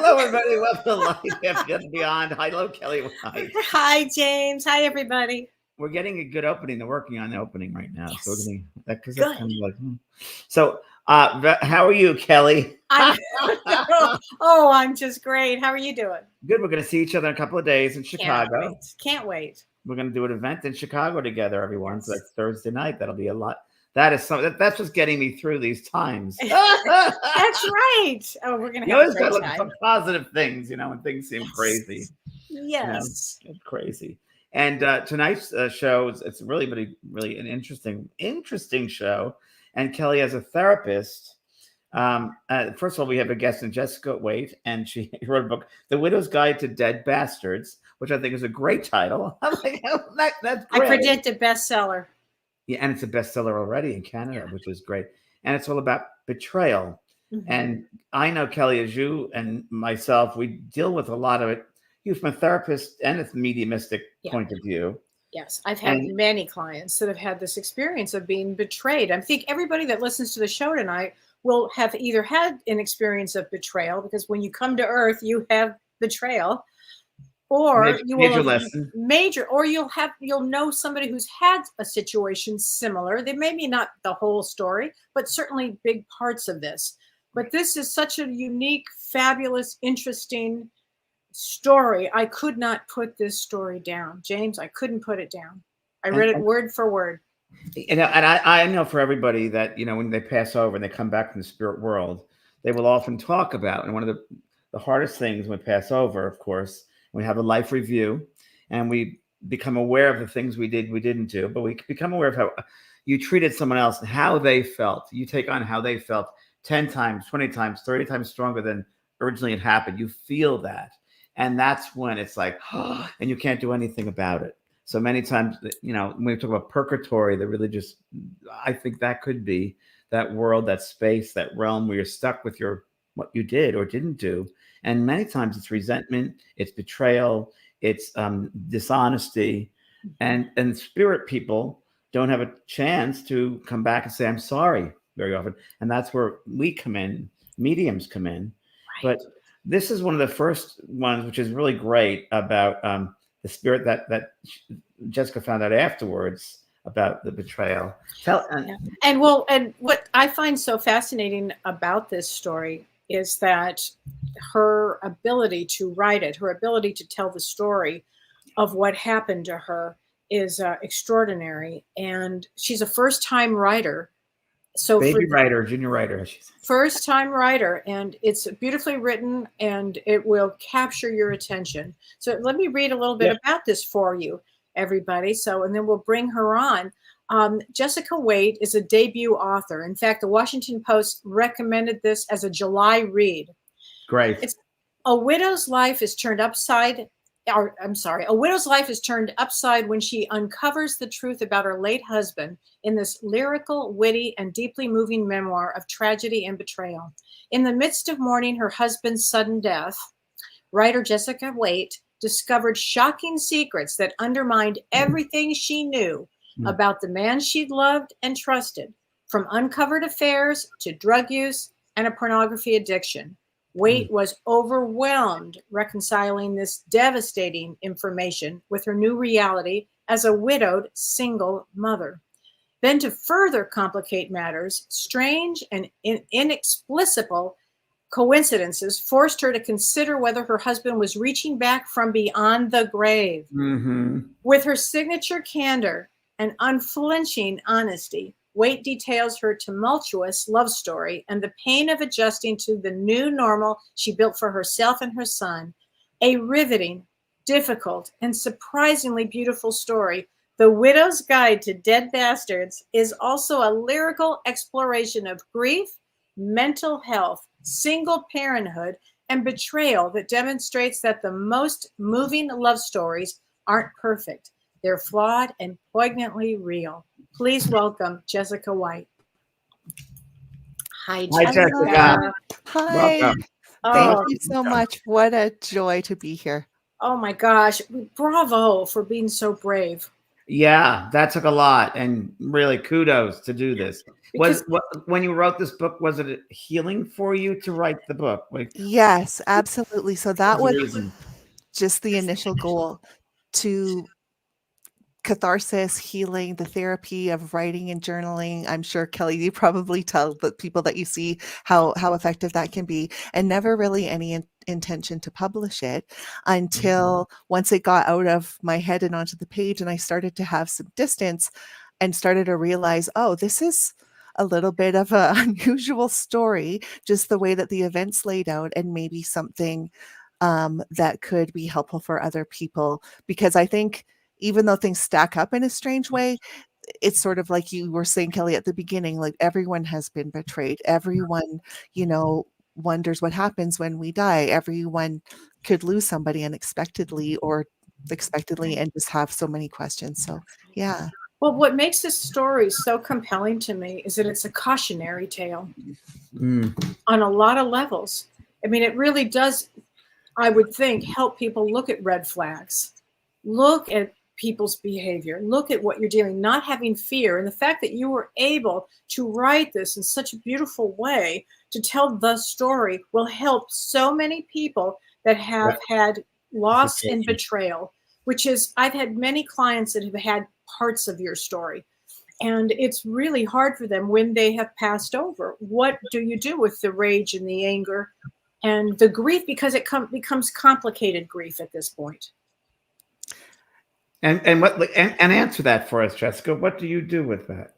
Hello, everybody. Welcome to Life After Death Beyond. Hello, Kelly White. Hi, James. Hi, everybody. We're getting a good opening. They're working on the opening right now. Yes. So we're getting that because that's kind of like. So, how are you, Kelly? I'm just great. How are you doing? Good. We're going to see each other in a couple of days in Chicago. Can't wait. We're going to do an event in Chicago together, everyone. Yes. So that's Thursday night. That'll be a lot. That is something that's just getting me through these times. That's right. Oh, we're gonna have a great time. Some positive things, when things seem crazy. Yes, it's crazy. And tonight's show it's really an interesting show. And Kelly, as a therapist, first of all, we have a guest in Jessica Waite, and she wrote a book, "The Widow's Guide to Dead Bastards," which I think is a great title. I'm like, that's great. I predict a bestseller. Yeah, and it's a bestseller already in Canada, which is great. And it's all about betrayal. Mm-hmm. And I know, Kelly, as you and myself, we deal with a lot of it. You from a therapist and a mediumistic point of view. Yes, I've had many clients that have had this experience of being betrayed. I think everybody that listens to the show tonight will have either had an experience of betrayal, because when you come to Earth, you have betrayal. Or you will you'll know somebody who's had a situation similar. They maybe not the whole story, but certainly big parts of this. But this is such a unique, fabulous, interesting story. I could not put this story down, James. I couldn't put it down. I read it word for word. And I know for everybody that when they pass over and they come back from the spirit world, they will often talk about. And one of the hardest things when we pass over, of course. We have a life review, and we become aware of the things we didn't do, but we become aware of how you treated someone else and how they felt. You take on how they felt 10 times, 20 times, 30 times stronger than originally it happened. You feel that. And that's when it's like, and you can't do anything about it. So many times, when we talk about purgatory, the religious, I think that could be that world, that space, that realm where you're stuck with what you did or didn't do. And many times it's resentment, it's betrayal, it's dishonesty. And spirit people don't have a chance to come back and say, I'm sorry, very often. And that's where we come in, mediums come in. Right. But this is one of the first ones, which is really great about the spirit that Jessica found out afterwards about the betrayal. And what I find so fascinating about this story is that her ability to write it, her ability to tell the story of what happened to her is extraordinary. And she's a first-time writer. So junior writer. First-time writer, and it's beautifully written, and it will capture your attention. So let me read a little bit about this for you, everybody. And then we'll bring her on. Jessica Waite is a debut author. In fact, the Washington Post recommended this as a July read. Great. A widow's life is turned upside when she uncovers the truth about her late husband in this lyrical, witty, and deeply moving memoir of tragedy and betrayal. In the midst of mourning her husband's sudden death, writer Jessica Waite discovered shocking secrets that undermined everything she knew about the man she'd loved and trusted, from uncovered affairs to drug use and a pornography addiction. Waite was overwhelmed reconciling this devastating information with her new reality as a widowed single mother. Then, to further complicate matters, strange and inexplicable coincidences forced her to consider whether her husband was reaching back from beyond the grave. Mm-hmm. With her signature candor and unflinching honesty, Waite details her tumultuous love story and the pain of adjusting to the new normal she built for herself and her son. A riveting, difficult, and surprisingly beautiful story, The Widow's Guide to Dead Bastards is also a lyrical exploration of grief, mental health, single parenthood, and betrayal that demonstrates that the most moving love stories aren't perfect. They're flawed and poignantly real. Please welcome Jessica Waite. Hi, Jessica. Hi. Welcome. Thank you so much. What a joy to be here. Oh my gosh. Bravo for being so brave. Yeah, that took a lot, and really kudos to do this. Because When you wrote this book, was it healing for you to write the book? Like, Yes, absolutely. So what that was the was reason? just the initial goal, to catharsis, healing, the therapy of writing and journaling. I'm sure, Kelly, you probably tell the people that you see how effective that can be, and never really any intention to publish it until once it got out of my head and onto the page, and I started to have some distance and started to realize, oh, this is a little bit of an unusual story, just the way that the events laid out, and maybe something that could be helpful for other people. Because I think even though things stack up in a strange way, it's sort of like you were saying, Kelly, at the beginning, like everyone has been betrayed. Everyone, wonders what happens when we die. Everyone could lose somebody unexpectedly or expectedly and just have so many questions. So, yeah. well, what makes this story so compelling to me is that it's a cautionary tale on a lot of levels. I mean, it really does, I would think, help people look at red flags, look at people's behavior, look at what you're doing, not having fear. And the fact that you were able to write this in such a beautiful way to tell the story will help so many people that have had loss and betrayal, which is, I've had many clients that have had parts of your story. And it's really hard for them when they have passed over. What do you do with the rage and the anger and the grief? Because it becomes complicated grief at this point. And answer that for us, Jessica. What do you do with that?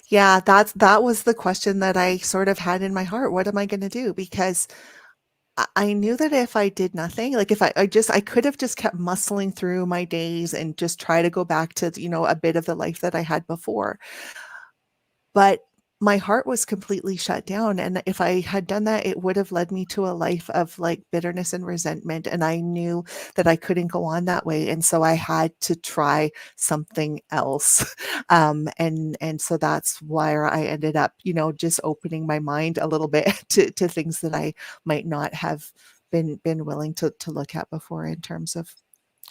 Yeah, that was the question that I sort of had in my heart. What am I going to do? Because I knew that if I did nothing, like if I could have just kept muscling through my days and just try to go back to, a bit of the life that I had before. But my heart was completely shut down. And if I had done that, it would have led me to a life of like bitterness and resentment. And I knew that I couldn't go on that way. And so I had to try something else. And so that's why I ended up, just opening my mind a little bit to things that I might not have been willing to look at before in terms of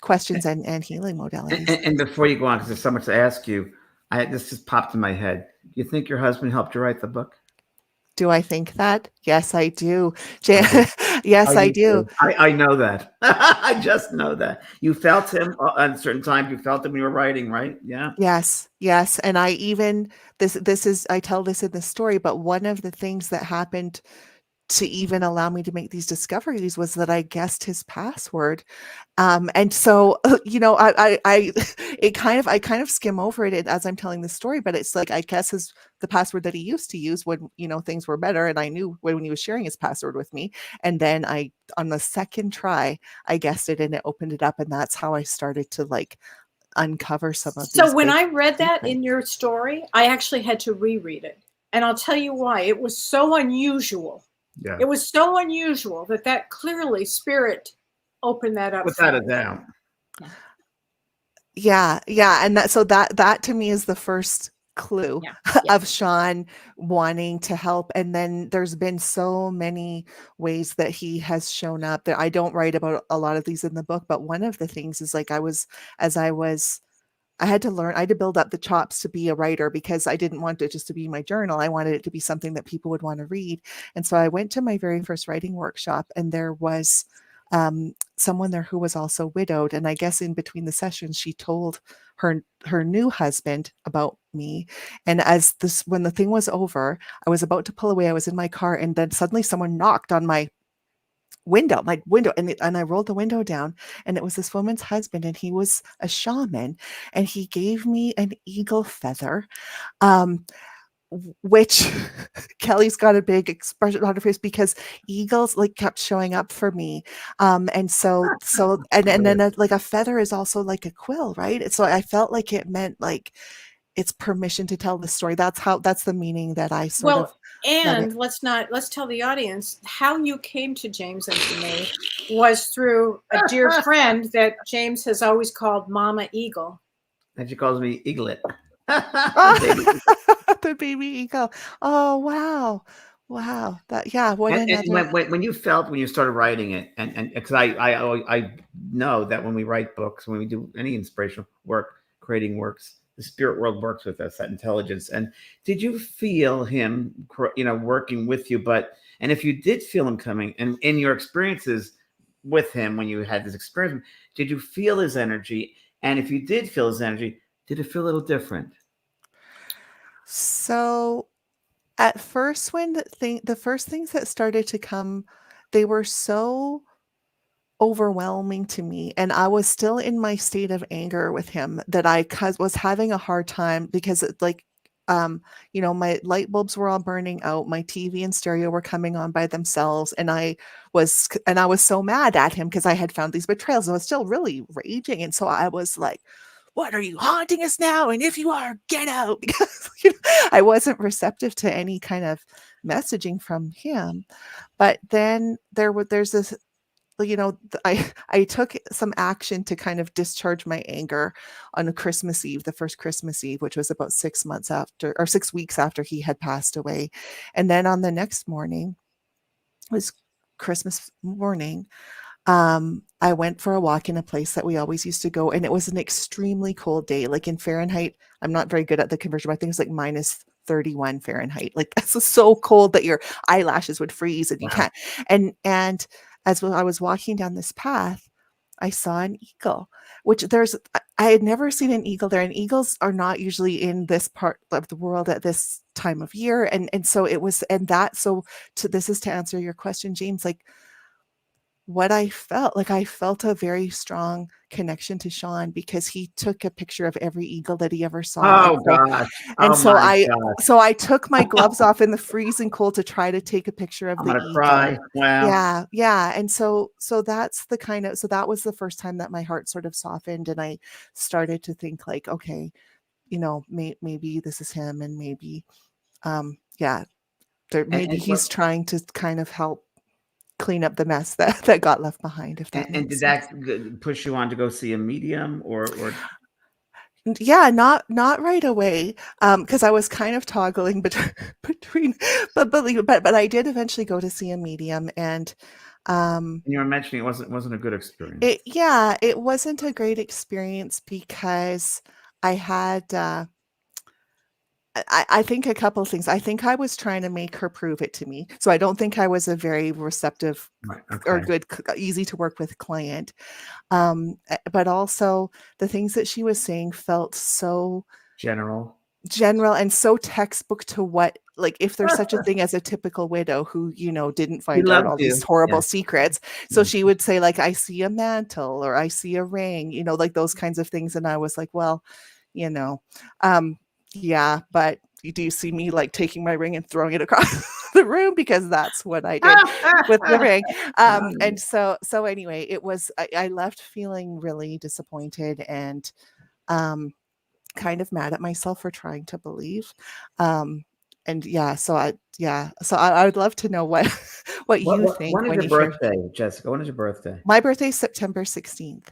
questions and healing modalities. And before you go on, because there's so much to ask you, this just popped in my head. Do you think your husband helped you write the book? Do I think that? Yes, I do. Yes, I do. I know that. I just know that. You felt him at certain times. You felt him when you were writing, right? Yeah. Yes, yes. And I even, I tell this in the story, but one of the things that happened to even allow me to make these discoveries was that I guessed his password. And so, I kind of skim over it as I'm telling the story, but it's like, I guess the password that he used to use when, things were better. And I knew when he was sharing his password with me. And then on the second try, I guessed it and it opened it up. And that's how I started to like uncover some of these. So when I read that in your story, I actually had to reread it. And I'll tell you why. It was so unusual. Yeah. It was so unusual that clearly spirit opened that up. Without a doubt. Yeah. And that to me is the first clue of Sean wanting to help. And then there's been so many ways that he has shown up that I don't write about a lot of these in the book. But one of the things is like I had to build up the chops to be a writer, because I didn't want it just to be my journal. I wanted it to be something that people would want to read. And so I went to my very first writing workshop, and there was someone there who was also widowed. And I guess in between the sessions, she told her new husband about me. And when the thing was over, I was about to pull away. I was in my car, and then suddenly someone knocked on my window, and I rolled the window down, and it was this woman's husband, and he was a shaman, and he gave me an eagle feather, which Kelly's got a big expression on her face because eagles like kept showing up for me. And then like a feather is also like a quill, right? So I felt like it meant like it's permission to tell the story. That's the meaning that I sort of. And let's tell the audience how you came to James and to me was through a dear friend that James has always called Mama Eagle. And she calls me Eaglet. The baby eagle. Oh, wow. That, yeah. When you started writing it, and because I know that when we write books, when we do any inspirational work, creating works. The spirit world works with us, that intelligence. And did you feel him, working with you? And if you did feel him coming, and in your experiences with him, when you had this experience, did you feel his energy? And if you did feel his energy, did it feel a little different? So at first, when the first things that started to come, they were so overwhelming to me, and I was still in my state of anger with him that I was having a hard time because my light bulbs were all burning out, my TV and stereo were coming on by themselves, and I was so mad at him because I had found these betrayals. I was still really raging, and so I was like, what are you haunting us now? And if you are, get out, because I wasn't receptive to any kind of messaging from him. But then there's this, I took some action to kind of discharge my anger on a Christmas Eve, the first Christmas Eve, which was about 6 weeks after he had passed away. And then on the next morning, it was Christmas morning, I went for a walk in a place that we always used to go, and it was an extremely cold day. Like in Fahrenheit, I'm not very good at the conversion, but I think it's like minus 31 Fahrenheit. Like that's so cold that your eyelashes would freeze and you can't. And as I was walking down this path, I saw an eagle, which I had never seen an eagle there, and eagles are not usually in this part of the world at this time of year. And so it was, this is to answer your question, James, like what I felt a very strong connection to Sean because he took a picture of every eagle that he ever saw. Oh gosh. And so gosh. I took my gloves off in the freezing cold to try to take a picture of the eagle. Cry. Wow. Yeah. And so that's that was the first time that my heart sort of softened, and I started to think like, okay, maybe this is him, and maybe, he's trying to kind of help clean up the mess that got left behind, if that makes sense. And did that push you on to go see a medium or Yeah, not right away, because I was kind of toggling between, but I did eventually go to see a medium, and you were mentioning it wasn't a good experience. It wasn't a great experience because I had I think a couple of things. I think I was trying to make her prove it to me. So I don't think I was a very receptive or good, easy to work with client. But also the things that she was saying felt so general and so textbook to what, like, if there's such a thing as a typical widow who, didn't find out all these horrible secrets. So she would say, like, I see a mantle or I see a ring, like those kinds of things. And I was like, well, yeah, but you do see me like taking my ring and throwing it across the room, because that's what I did with the ring. And so anyway, it was, I left feeling really disappointed and kind of mad at myself for trying to believe. So I would love to know what you think. When is your birthday, Jessica? When is your birthday? My birthday is September 16th.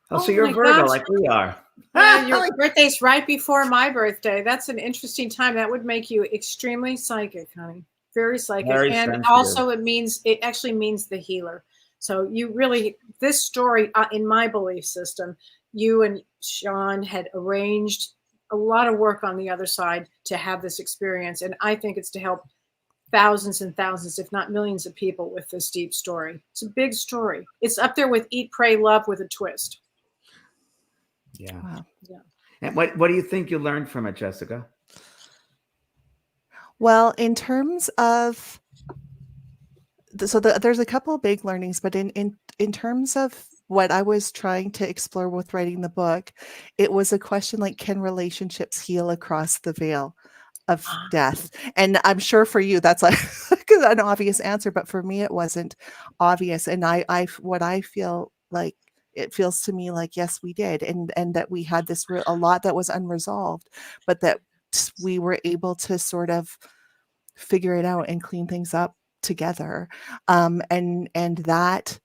Oh, so you're a Virgo like we are. Your birthday's right before my birthday. That's an interesting time. That would make you extremely psychic, honey. Very psychic. Very and sensitive. Also it actually means the healer. So you really, this story, in my belief system, you and Sean had arranged a lot of work on the other side to have this experience. And I think it's to help thousands and thousands, if not millions of people with this deep story. It's a big story. It's up there with Eat, Pray, Love with a twist. Yeah. Wow. Yeah. And what do you think you learned from it, Jessica? Well, in terms of, there's a couple of big learnings, but in terms of what I was trying to explore with writing the book, it was a question like, can relationships heal across the veil of death? And I'm sure for you, that's like an obvious answer, but for me, it wasn't obvious. And what I feel like, it feels to me like, yes, we did. And that we had a lot that was unresolved, but that we were able to sort of figure it out and clean things up together. And that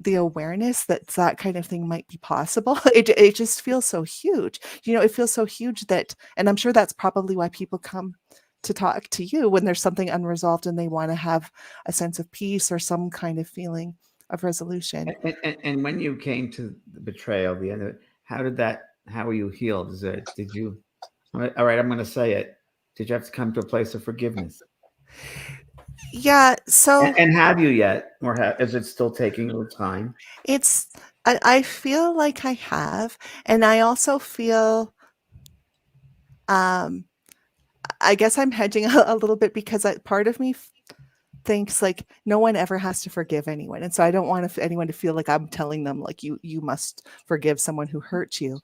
the awareness that kind of thing might be possible, it just feels so huge. It feels so huge that, and I'm sure that's probably why people come to talk to you when there's something unresolved and they want to have a sense of peace or some kind of feeling of resolution. And when you came to the betrayal, the end of it, how did how were you healed? Did you, all right, I'm going to say it. Did you have to come to a place of forgiveness? Yeah, so And have you yet? Or is it still taking a little time? it's I feel like I have, and I also feel um I guess I'm hedging a little bit because part of me thinks like no one ever has to forgive anyone, and so I don't want anyone to feel like I'm telling them like you must forgive someone who hurt you.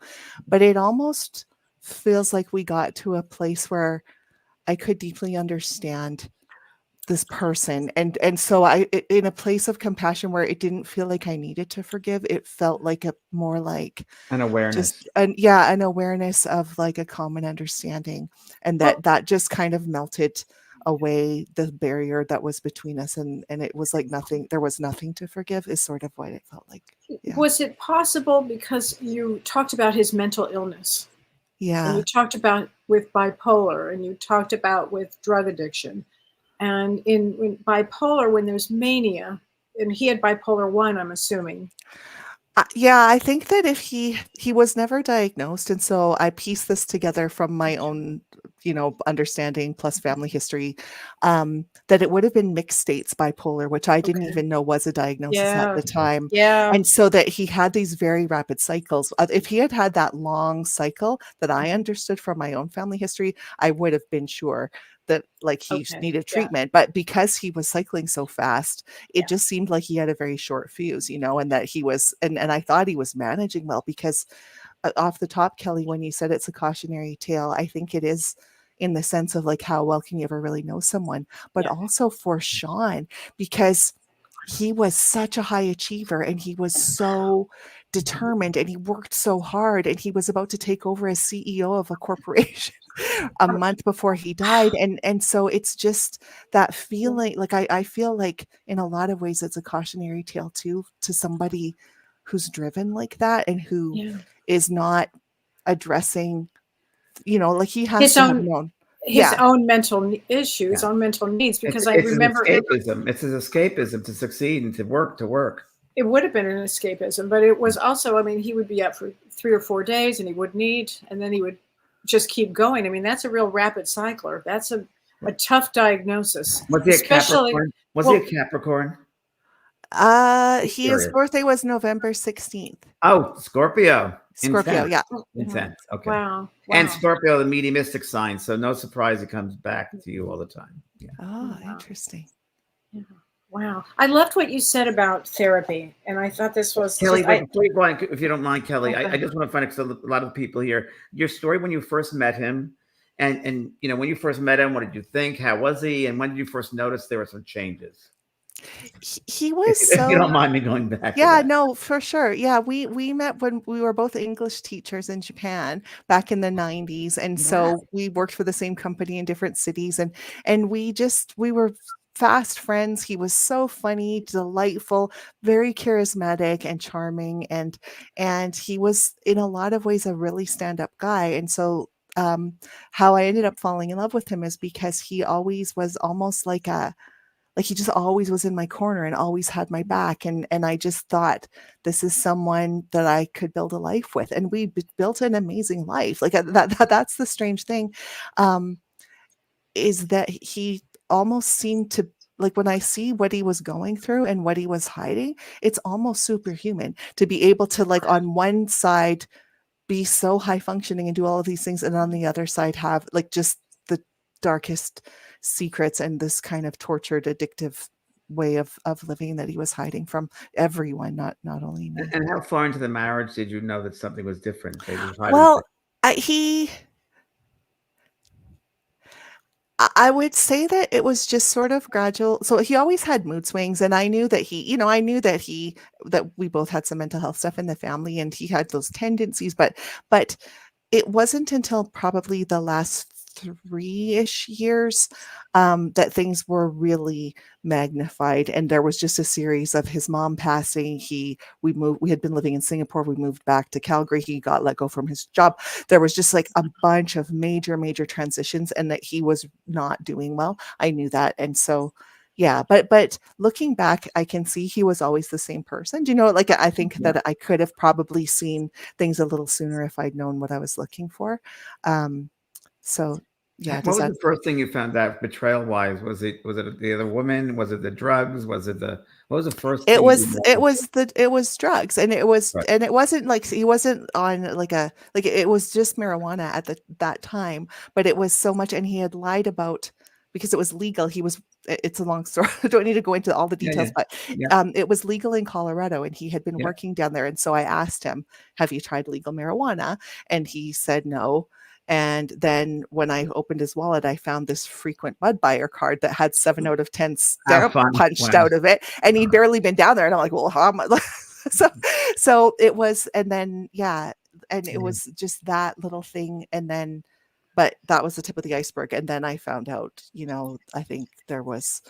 But it almost feels like we got to a place where I could deeply understand this person, and so in a place of compassion where it didn't feel like I needed to forgive. It felt like a more like An just awareness. an awareness of like a common understanding, and Well, that just kind of melted away the barrier that was between us, and it was like nothing, there was nothing to forgive is sort of what it felt like. Yeah. was it possible because you talked about his mental illness and Yeah. you talked about with bipolar and you talked about with drug addiction and in bipolar when there's mania and he had bipolar 1, I'm assuming. Yeah, I think that if he was never diagnosed, and so I pieced this together from my own, understanding plus family history, that it would have been mixed states bipolar, which I didn't Okay. even know was a diagnosis at Yeah. the time. Yeah. And so that he had these very rapid cycles. If he had had that long cycle that I understood from my own family history, I would have been sure that like he Okay. needed Yeah. treatment. But because he was cycling so fast, it Yeah. just seemed like he had a very short fuse, and that he was, and I thought he was managing well because off the top, Kelly, when you said it's a cautionary tale, I think it is in the sense of like how well can you ever really know someone, but Yeah. also for Sean, because he was such a high achiever and he was so determined and he worked so hard and he was about to take over as CEO of a corporation a month before he died. And so it's just that feeling like I feel like in a lot of ways it's a cautionary tale too to somebody who's driven like that and who Yeah. is not addressing, like he has His to have own known. his Yeah. own mental issues, Yeah. own mental needs, because I It's his remember escapism. It's his escapism to succeed and to work. it would have been an escapism, but it was also, I mean, he would be up for 3 or 4 days and he wouldn't eat and then he would just keep going. I mean, that's a real rapid cycler. That's a tough diagnosis, Was he a especially, Capricorn? Was he a well, Capricorn? His Curious. birthday was November 16th. Oh, Scorpio. Scorpio, Intense. yeah. Intense. Okay. wow. And Wow. Scorpio, the mediumistic sign. So no surprise it comes back to you all the time. Yeah. Oh, Wow. interesting. Yeah. Wow. I loved what you said about therapy. And I thought this was Kelly, just, before you go on, if you don't mind, Kelly, I okay. just want to find out because a lot of people here, your story when you first met him, and when you first met him, what did you think? How was he? And when did you first notice there were some changes? He was If you so don't mind me going back to Yeah, that. no, for sure. Yeah, we met when we were both English teachers in Japan back in the 90s, and Wow. so we worked for the same company in different cities, and we were fast friends. He was so funny, delightful, very charismatic and charming, and he was in a lot of ways a really stand-up guy. And so how I ended up falling in love with him is because he always was almost like he just always was in my corner and always had my back, and I just thought this is someone that I could build a life with, and we built an amazing life. Like that's the strange thing, is that he almost seemed to, like, when I see what he was going through and what he was hiding, it's almost superhuman to be able to, like, on one side be so high functioning and do all of these things, and on the other side have like just the darkest secrets and this kind of tortured, addictive way of living that he was hiding from everyone, not only me. And how far into the marriage did you know that something was different? That he was hiding Well, I would say that it was just sort of gradual. So he always had mood swings, and I knew that that we both had some mental health stuff in the family, and he had those tendencies, but it wasn't until probably the last 3-ish years that things were really magnified, and there was just a series of his mom passing. We had been living in Singapore. We moved back to Calgary. He got let go from his job. There was just like a bunch of major transitions, and that he was not doing well. I knew that, and so Yeah, but looking back, I can see he was always the same person. Do you know, like I think Yeah. that I could have probably seen things a little sooner if I'd known what I was looking for. So yeah, What does was that the first thing you found out betrayal wise? Was it the other woman? Was it the drugs? Was it the what was the first it thing you was it noticed? was the it was drugs, and Right. it wasn't like he wasn't on like it was just marijuana at that time, but it was so much, and he had lied about because it was legal. It's a long story. I don't need to go into all the Yeah, yeah, details, but yeah, it was legal in Colorado, and he had been yeah. working down there. And so I asked him, "Have you tried legal marijuana?" And he said no. And then when I opened his wallet, I found this frequent mud buyer card that had 7 out of 10 How stamp fun. punched Wow. out of it, and he'd barely been down there. And I'm like, well, how am I? so, so it was, and then yeah, and it Yeah, was just that little thing, and then, but that was the tip of the iceberg. And then I found out, I think there was,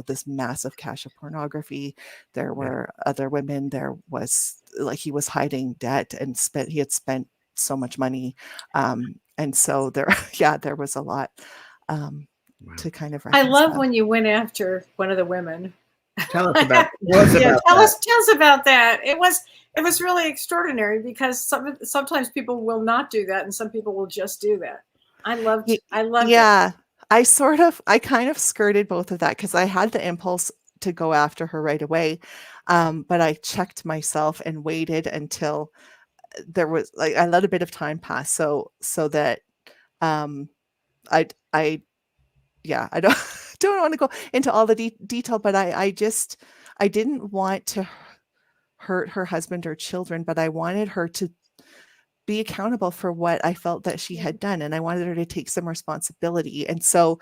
this massive cache of pornography. There yeah. were other women. There was like he was hiding debt and he had spent so much money. And so there, yeah, there was a lot Wow. to kind of I love reconcile. when you went after one of the women. Tell us about tell us Yeah, about tell that. us about that. It was really extraordinary because sometimes people will not do that, and some people will just do that. Ye I loved it. Yeah, I kind of skirted both of that because I had the impulse to go after her right away, but I checked myself and waited until there was like, I let a bit of time pass so that, um, I yeah, I don't don't wanna go into all the detail, but I didn't want to hurt her husband or children, but I wanted her to be accountable for what I felt that she Yeah. had done, and I wanted her to take some responsibility. And so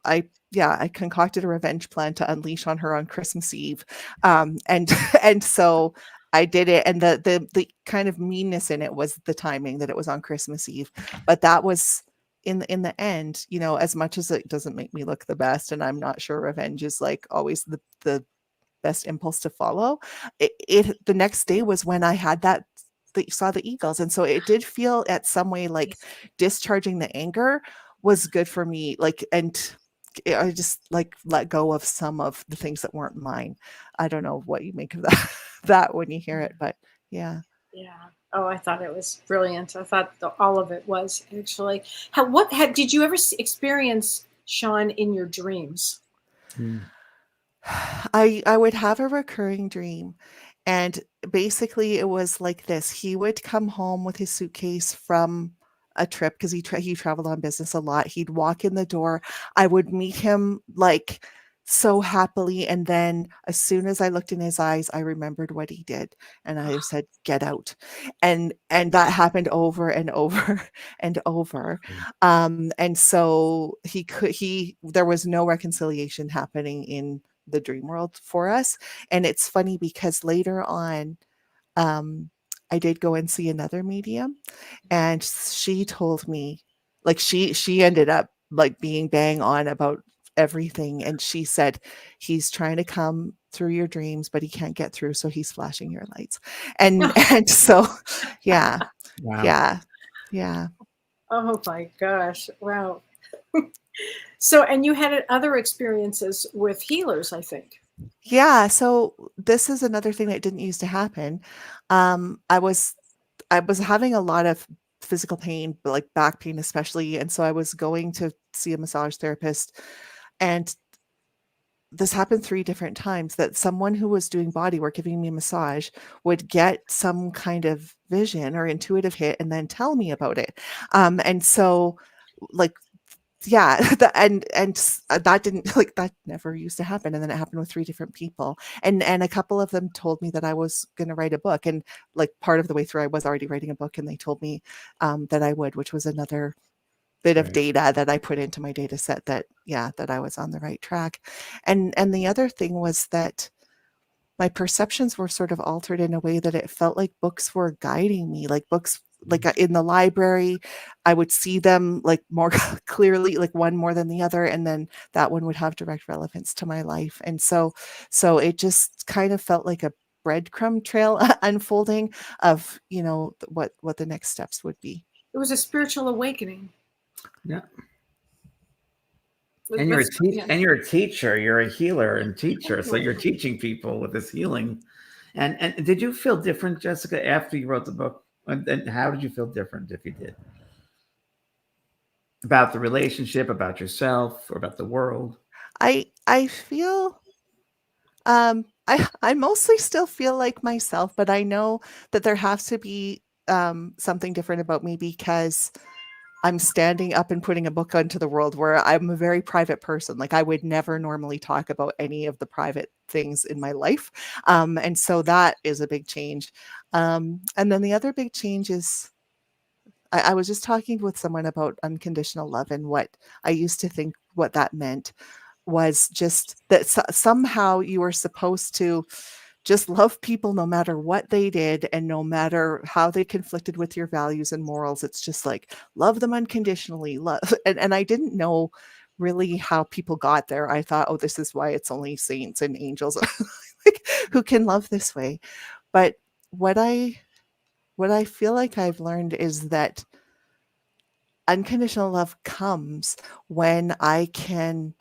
I yeah, I concocted a revenge plan to unleash on her on Christmas Eve. And and so I did it, and the kind of meanness in it was the timing that it was on Christmas Eve. But that was in the end, as much as it doesn't make me look the best, and I'm not sure revenge is like always the best impulse to follow. The next day was when I had that saw the eagles, and so it did feel at some way like discharging the anger was good for me. Like, and I just like let go of some of the things that weren't mine. I don't know what you make of that that when you hear it, but yeah. Yeah. Oh, I thought it was brilliant. I thought all of it was actually. Did you ever experience Sean in your dreams? Mm. I would have a recurring dream, and basically it was like this. He would come home with his suitcase from a trip because he traveled on business a lot. He'd walk in the door. I would meet him like so happily, and then as soon as I looked in his eyes, I remembered what he did, and I said, "Get out." And that happened over and over and over. And so he there was no reconciliation happening in the dream world for us. And it's funny because later on, um, I did go and see another medium, and she told me, like, she ended up like being bang on about everything. And she said, he's trying to come through your dreams, but he can't get through, so he's flashing your lights. And so yeah, Wow. yeah, yeah. Oh my gosh. Wow. So, and you had other experiences with healers, I think. Yeah, so this is another thing that didn't used to happen. I was having a lot of physical pain, like back pain especially, and so I was going to see a massage therapist, and this happened 3 different times that someone who was doing body work, giving me a massage, would get some kind of vision or intuitive hit and then tell me about it. And so, like, yeah, that didn't like, that never used to happen, and then it happened with 3 different people, and a couple of them told me that I was gonna write a book, and, like, part of the way through, I was already writing a book, and they told me, that I would, which was another bit of Right. data that I put into my data set that, yeah, that I was on the right track. And the other thing was that my perceptions were sort of altered in a way that it felt like books were guiding me, like books, like in the library, I would see them like more clearly, like one more than the other, and then that one would have direct relevance to my life. And so it just kind of felt like a breadcrumb trail unfolding of, what the next steps would be. It was a spiritual awakening. Yeah. And you're Yeah. and you're a teacher. You're a healer and teacher. So you're teaching people with this healing. And did you feel different, Jessica, after you wrote the book? And how did you feel different if you did? About the relationship, about yourself, or about the world? I feel I mostly still feel like myself, but I know that there has to be something different about me because I'm standing up and putting a book onto the world where I'm a very private person. Like I would never normally talk about any of the private things in my life. And so that is a big change. And then the other big change is I was just talking with someone about unconditional love and what I used to think what that meant was just that somehow you were supposed to just love people no matter what they did and no matter how they conflicted with your values and morals. It's just like love them unconditionally. Love and I didn't know really how people got there. I thought, oh, this is why it's only saints and angels like, who can love this way. But what I feel like I've learned is that unconditional love comes when I can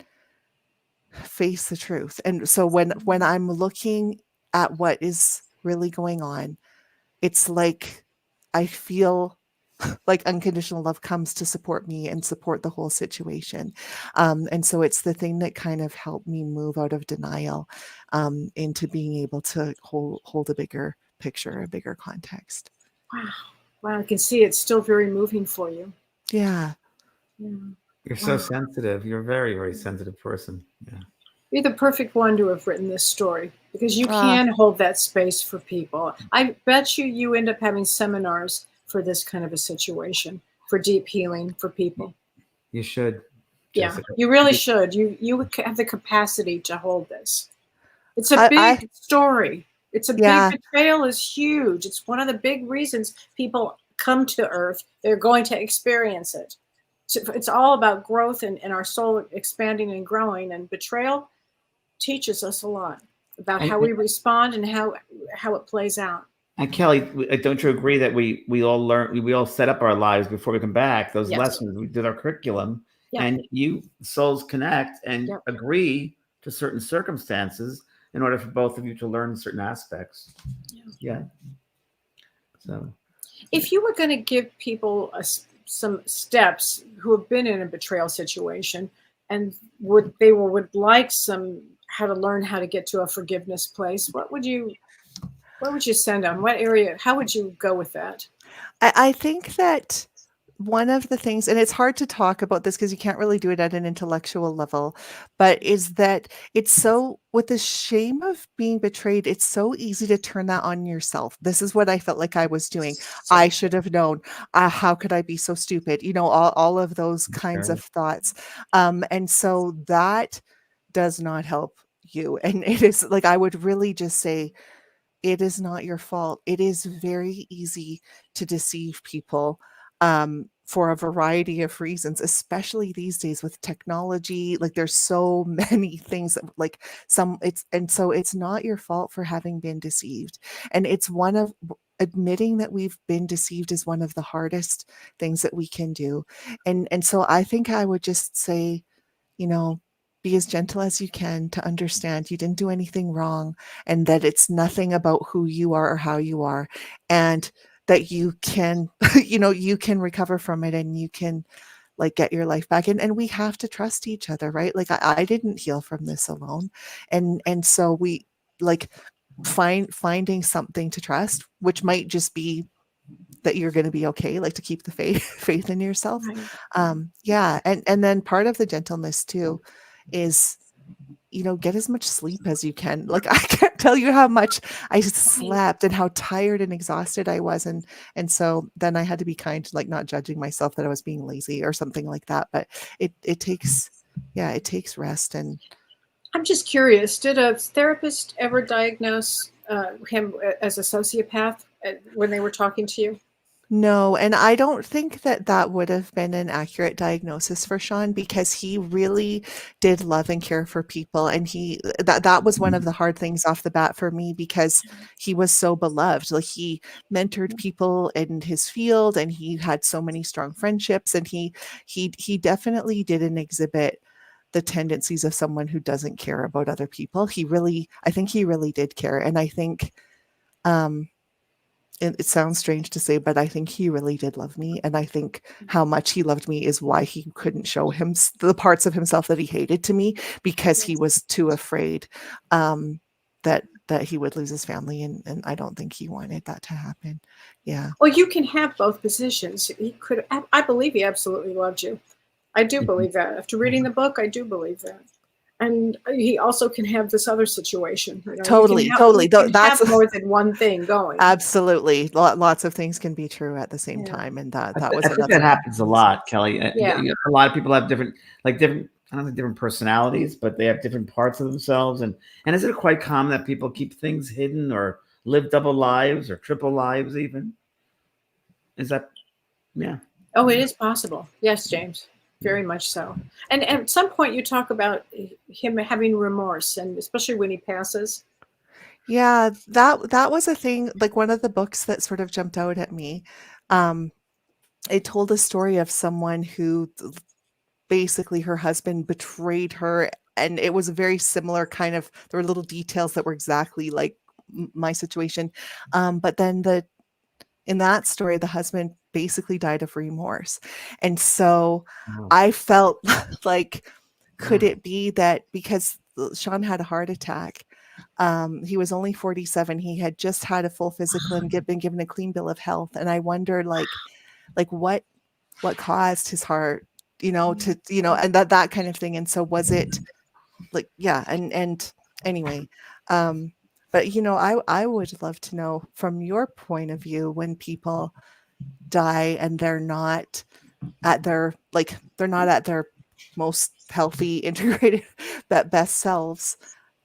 face the truth. And so when I'm looking at what is really going on, it's like I feel like unconditional love comes to support me and support the whole situation. And so it's the thing that kind of helped me move out of denial into being able to hold a bigger picture, a bigger context. Wow. Wow. I can see it's still very moving for you. Yeah. Yeah. You're so sensitive. You're a very, very sensitive person. Yeah. You're the perfect one to have written this story because you can hold that space for people. I bet you end up having seminars for this kind of a situation, for deep healing for people. You should. Jessica. Yeah, you really should. You have the capacity to hold this. It's a big story. It's a big betrayal is huge. It's one of the big reasons people come to Earth. They're going to experience it. So it's all about growth and our soul expanding and growing. And betrayal teaches us a lot about how we respond and how it plays out. And Kelly, don't you agree that we all learn, we all set up our lives before we come back? Those lessons, we did our curriculum, and souls connect and agree to certain circumstances in order for both of you to learn certain aspects. Yeah. So, if you were going to give people some steps who have been in a betrayal situation and would like some how to learn how to get to a forgiveness place, what would you send them? What area? How would you go with that? I think that one of the things, and it's hard to talk about this because you can't really do it at an intellectual level, but is that it's so, with the shame of being betrayed, it's so easy to turn that on yourself. This is what I felt like I was doing. I should have known. How could I be so stupid? You know, all of those kinds of thoughts. And so that does not help you. And it is like, I would really just say, it is not your fault. It is very easy to deceive people for a variety of reasons, especially these days with technology. Like there's so many things that so it's not your fault for having been deceived. And it's admitting that we've been deceived is one of the hardest things that we can do. And so I think I would just say, be as gentle as you can to understand you didn't do anything wrong and that it's nothing about who you are or how you are, and that you can, you can recover from it and you can like get your life back. And we have to trust each other, right? Like I didn't heal from this alone. And so we like finding something to trust, which might just be that you're going to be okay, like to keep the faith in yourself. Right. And then part of the gentleness too is, get as much sleep as you can. Like I can't tell you how much I slept and how tired and exhausted I was. And so then I had to be kind, like not judging myself that I was being lazy or something like that. But it takes rest. And I'm just curious, did a therapist ever diagnose him as a sociopath when they were talking to you? No, and I don't think that would have been an accurate diagnosis for Sean, because he really did love and care for people. And that was one of the hard things off the bat for me, because he was so beloved. Like he mentored people in his field and he had so many strong friendships, and he definitely didn't exhibit the tendencies of someone who doesn't care about other people. I think he really did care. And I think, it sounds strange to say, but I think he really did love me. And I think how much he loved me is why he couldn't show him the parts of himself that he hated to me, because he was too afraid that he would lose his family. And I don't think he wanted that to happen. Yeah. Well, you can have both positions. He could, I believe he absolutely loved you. I do believe that. After reading the book, I do believe that. And he also can have this other situation. You know, Totally. You can have more than one thing going. Absolutely. Lots of things can be true at the same time. And that was I think that happens a lot, Kelly. Yeah. A lot of people have different, I don't know, different personalities, but they have different parts of themselves. And is it quite common that people keep things hidden or live double lives or triple lives even? Is that, yeah. Oh, it is possible. Yes, James. Very much so. And at some point you talk about him having remorse, and especially when he passes. Yeah, that was a thing, like one of the books that sort of jumped out at me. It told a story of someone who basically her husband betrayed her, and it was a very similar kind of, there were little details that were exactly like my situation. But then in that story, the husband basically died of remorse. And so I felt like, could it be that because Sean had a heart attack, he was only 47, he had just had a full physical and been given a clean bill of health. And I wondered like what caused his heart, to, and that kind of thing. And so was it like, yeah. And anyway, but I would love to know from your point of view, when people die and they're not at their most healthy, integrated, best selves.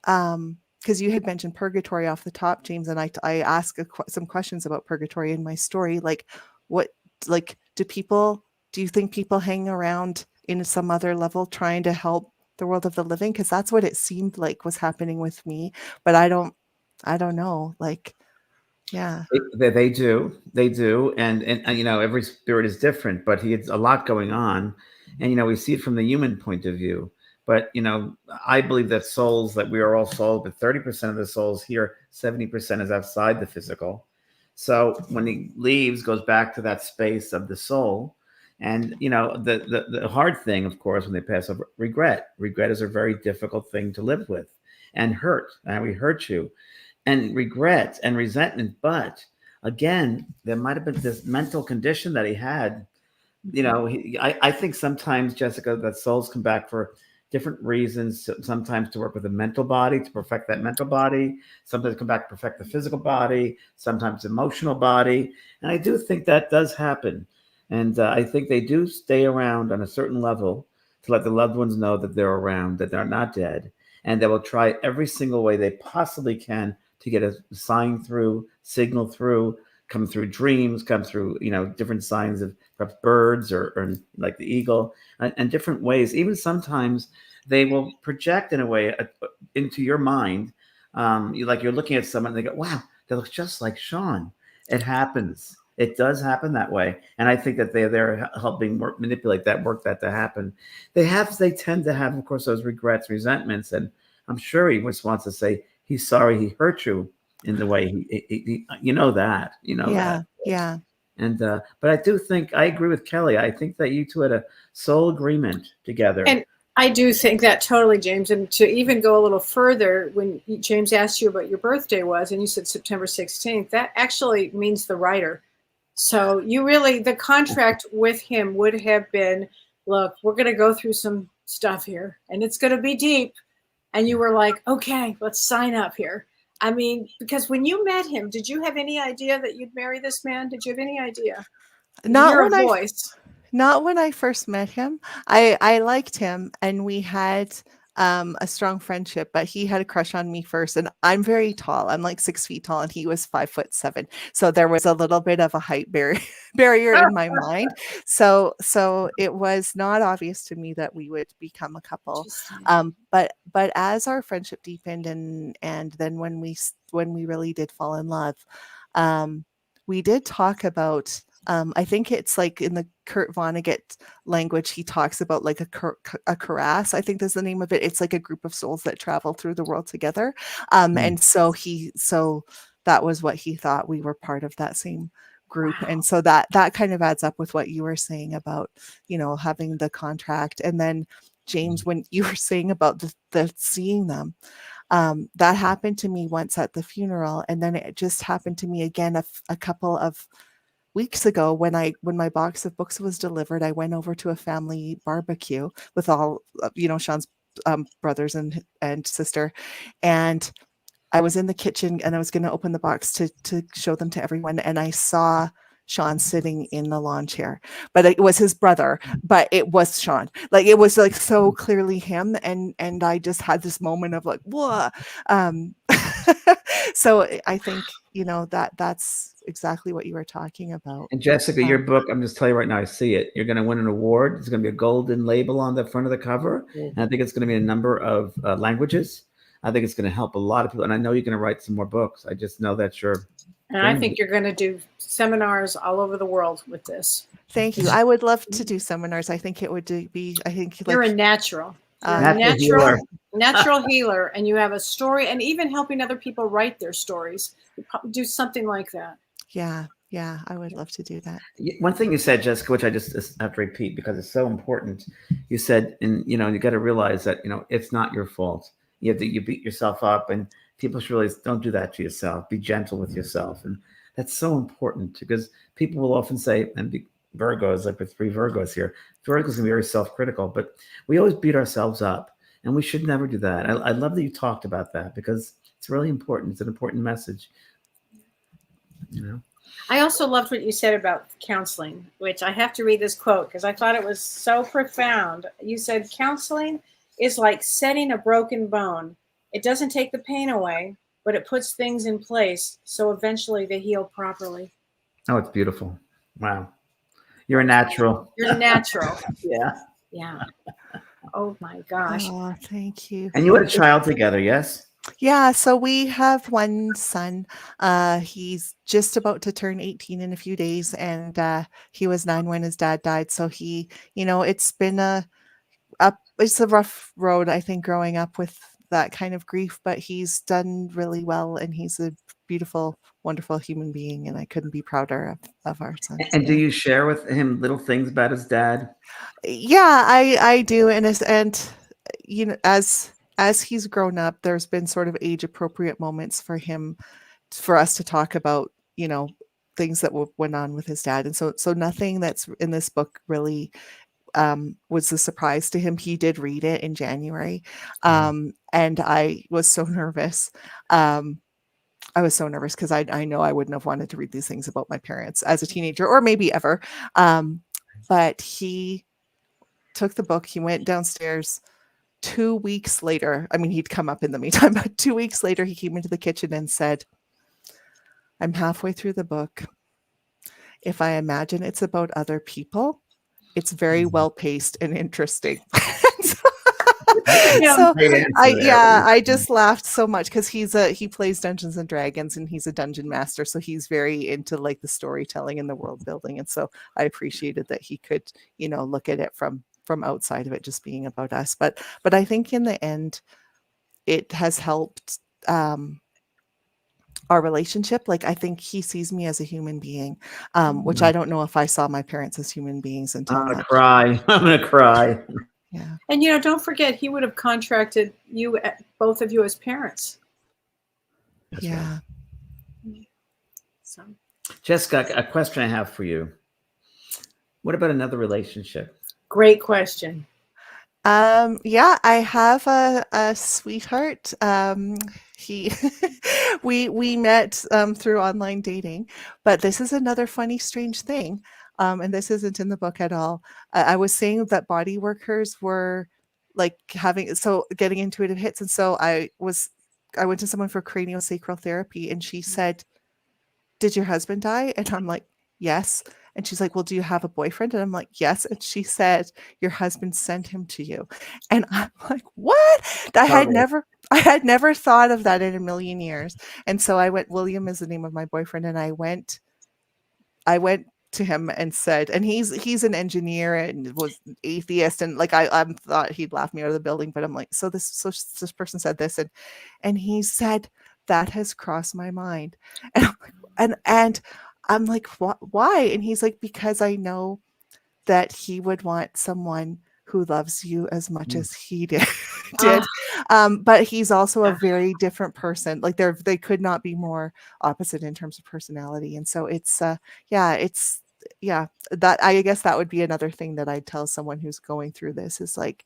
Because you had mentioned purgatory off the top, James, and I asked some questions about purgatory in my story. Like, do you think people hang around in some other level trying to help the world of the living? Because that's what it seemed like was happening with me. But I don't know. Like, yeah. They do. And every spirit is different, but he has a lot going on. And, we see it from the human point of view. But, I believe that souls, that we are all souls, but 30% of the souls here, 70% is outside the physical. So when he leaves, goes back to that space of the soul. And, the hard thing, of course, when they pass over, regret. Regret is a very difficult thing to live with, and hurt. And we hurt you. And regret and resentment. But again, there might have been this mental condition that he had. I think sometimes, Jessica, that souls come back for different reasons. Sometimes to work with the mental body, to perfect that mental body. Sometimes come back to perfect the physical body. Sometimes emotional body. And I do think that does happen. And I think they do stay around on a certain level to let the loved ones know that they're around, that they're not dead. And they will try every single way they possibly can to get a sign through, signal through, come through dreams, come through, different signs of perhaps birds or like the eagle, and different ways. Even sometimes they will project in a way into your mind. You're looking at someone and they go, wow, that looks just like Sean. It happens. It does happen that way. And I think that they're helping manipulate that, work that to happen. They tend to have, of course, those regrets, resentments. And I'm sure he just wants to say, he's sorry he hurt you in the way he that. Yeah. That. Yeah. And, but I do think, I agree with Kelly. I think that you two had a soul agreement together. And I do think that totally, James. And to even go a little further, when James asked you what your birthday was, and you said September 16th, that actually means the writer. So the contract with him would have been, look, we're going to go through some stuff here and it's going to be deep. And you were like, okay, let's sign up here. I mean, because when you met him, did you have any idea that you'd marry this man? Did you have any idea? Not when I first met him. I liked him, and we had a strong friendship, but he had a crush on me first. And I'm very tall. I'm like 6 feet tall, and he was 5'7". So there was a little bit of a height barrier in my mind. So it was not obvious to me that we would become a couple. But as our friendship deepened, and then when we really did fall in love, we did talk about I think it's like in the Kurt Vonnegut language, he talks about like a karass, I think is the name of it. It's like a group of souls that travel through the world together. And so that was what he thought, we were part of that same group. Wow. And so that kind of adds up with what you were saying about, having the contract. And then James, when you were saying about the seeing them, that happened to me once at the funeral. And then it just happened to me again a couple of weeks ago when my box of books was delivered. I went over to a family barbecue with all, Sean's brothers and sister. And I was in the kitchen and I was going to open the box to show them to everyone. And I saw Sean sitting in the lawn chair, but it was his brother, but it was Sean. Like, it was like so clearly him. And I just had this moment of like, whoa. So I think, that's exactly what you were talking about. And Jessica, your book, I'm just telling you right now, I see it. You're going to win an award. There's going to be a golden label on the front of the cover. And I think it's going to be a number of languages. I think it's going to help a lot of people. And I know you're going to write some more books. I just know that's your And I think you're going to do seminars all over the world with this. Thank you. I would love to do seminars. I think it would be, you're a natural. Natural healer, and you have a story, and even helping other people write their stories. Do something like that. Yeah, I would love to do that. One thing you said, Jessica, which I just have to repeat because it's so important. You said, and you got to realize that it's not your fault. You beat yourself up, and people should realize, don't do that to yourself. Be gentle with yourself, and that's so important because people will often say, and Virgos, like with 3 Virgos here, Virgos can be very self-critical, but we always beat ourselves up, and we should never do that. I love that you talked about that because it's really important. It's an important message. I also loved what you said about counseling, which I have to read this quote because I thought it was so profound. You said, counseling is like setting a broken bone. It doesn't take the pain away, but it puts things in place so eventually they heal properly. Oh, it's beautiful. Wow. You're a natural. You're natural. Yeah. Oh my gosh. Oh, thank you. And you had a child together, yes? Yeah, so we have one son. He's just about to turn 18 in a few days, and he was 9 when his dad died. So he, it's been it's a rough road, I think, growing up with that kind of grief, but he's done really well, and he's a beautiful, wonderful human being, and I couldn't be prouder of our son. And do you share with him little things about his dad? Yeah, I do, and as he's grown up, there's been sort of age appropriate moments for us to talk about, things that went on with his dad. And so nothing that's in this book really was a surprise to him. He did read it in January. And I was so nervous. I was so nervous because I know I wouldn't have wanted to read these things about my parents as a teenager or maybe ever. But he took the book, he went downstairs. 2 weeks later, I mean, he'd come up in the meantime, but 2 weeks later, he came into the kitchen and said, I'm halfway through the book. If I imagine it's about other people, it's very well paced and interesting. I just laughed so much because he plays Dungeons and Dragons and he's a dungeon master. So he's very into like the storytelling and the world building. And so I appreciated that he could, look at it from outside of it just being about us. But I think in the end, it has helped our relationship. Like, I think he sees me as a human being, which I don't know if I saw my parents as human beings until I'm gonna cry. Yeah. And don't forget, he would have contracted you, both of you, as parents. That's yeah. Right. So, Jessica, a question I have for you. What about another relationship? great question. Yeah, I have a sweetheart. We met through online dating, but this is another funny, strange thing. And this isn't in the book at all. I was saying that body workers were like getting intuitive hits. And so I went to someone for craniosacral therapy and she said, did your husband die? And I'm like, yes. And she's like, well, do you have a boyfriend? And I'm like, yes. And she said, your husband sent him to you. And I'm like, what? I had never thought of that in a million years. And so I went, William is the name of my boyfriend. And I went to him and said, and he's an engineer and was atheist, and like I thought he'd laugh me out of the building, but I'm like, so this person said this, and he said, that has crossed my mind, and I'm like, and I'm like, why? And he's like, because I know that he would want someone who loves you as much as he did. But he's also a very different person. Like they could not be more opposite in terms of personality. And so it's that I guess that would be another thing that I'd tell someone who's going through this is like,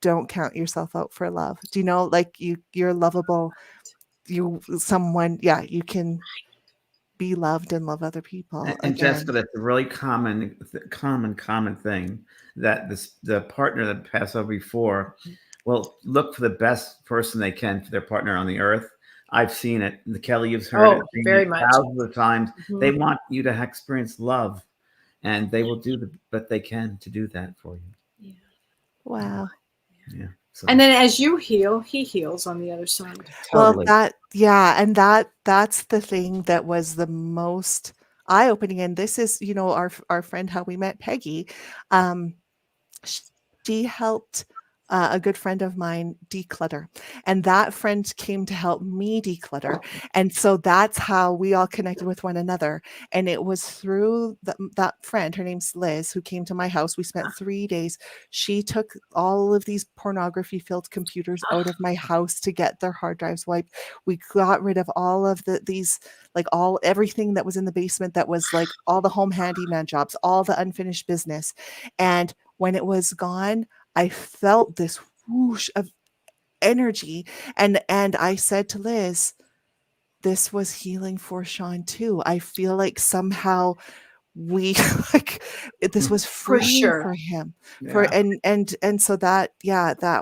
don't count yourself out for love. Do you know, like you're lovable. You can be loved and love other people. And Jessica, that's a really common thing that the partner that passed over before will look for the best person they can for their partner on the earth. I've seen it. Kelly, you've heard it very much. thousands of times. They want you to experience love, and they will do what they can to do that for you. Yeah. Wow. Yeah. So. And then as you heal, he heals on the other side. Totally. Well, that's the thing that was the most eye-opening. And this is, our friend, how we met Peggy. She helped a good friend of mine declutter, and that friend came to help me declutter. And so that's how we all connected with one another. And it was through that friend, her name's Liz, who came to my house. We spent 3 days. She took all of these pornography-filled computers out of my house to get their hard drives wiped. We got rid of all of everything that was in the basement, that was like all the home handyman jobs, all the unfinished business. And when it was gone, I felt this whoosh of energy. And I said to Liz, this was healing for Sean too. I feel like somehow we this was freeing for him. And so that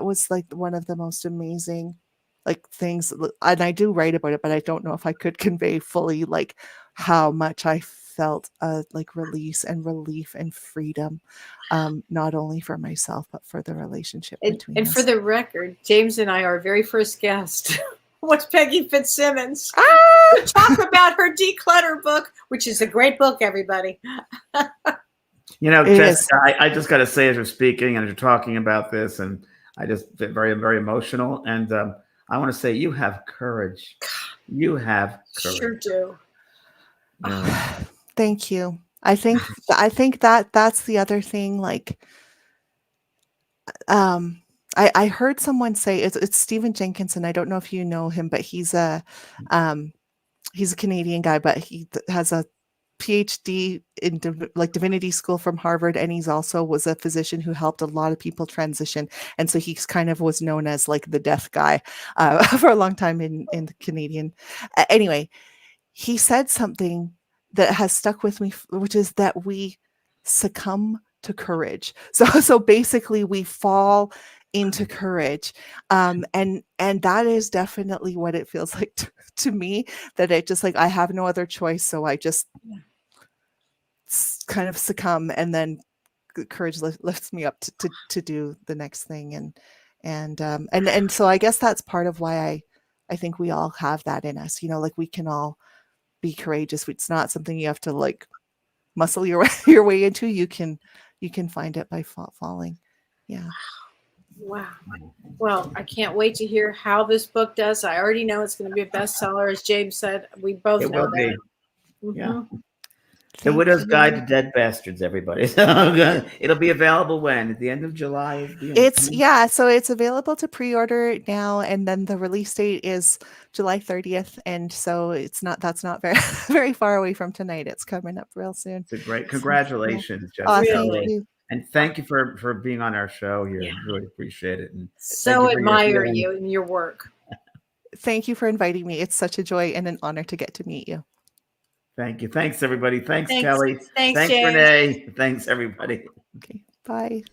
was like one of the most amazing things. And I do write about it, but I don't know if I could convey fully like how much I felt release and relief and freedom, not only for myself but for the relationship between us. And for the record, James and I, our very first guest was Peggy Fitzsimmons. To talk about her declutter book, which is a great book, everybody. Jessica, I just got to say, as you're speaking and as you're talking about this, and I just get very, very emotional. And I want to say, you have courage. You have courage. Sure do. Thank you. I think that's the other thing. I heard someone say it's Stephen Jenkinson. I don't know if you know him, but he's a Canadian guy, but he has a PhD in divinity school from Harvard, and he's also was a physician who helped a lot of people transition, and so he's kind of was known as like the death guy for a long time in the Canadian. Anyway, he said something that has stuck with me, which is that we succumb to courage. So basically we fall into courage. And that is definitely what it feels like to me, that it just I have no other choice. So I just kind of succumb, and then courage lifts me up to do the next thing. And so I guess that's part of why I think we all have that in us, we can all be courageous. It's not something you have to muscle your way into. You can find it by falling. Yeah. Wow. Well, I can't wait to hear how this book does. I already know it's going to be a bestseller, as James said. We both know that. Yeah. The Widow's Guide to Dead Bastards, everybody. So it'll be available when? At the end of July? So it's available to pre-order now, and then the release date is July 30th. And so that's not very, very far away from tonight. It's coming up real soon. It's a great, congratulations, Jessica. Thank you. And thank you for being on our show here. Yeah. Really appreciate it. And so admire you and your work. Thank you for inviting me. It's such a joy and an honor to get to meet you. Thank you. Thanks, everybody. Thanks, Kelly. Thanks, James. Renee. Thanks, everybody. Okay. Bye.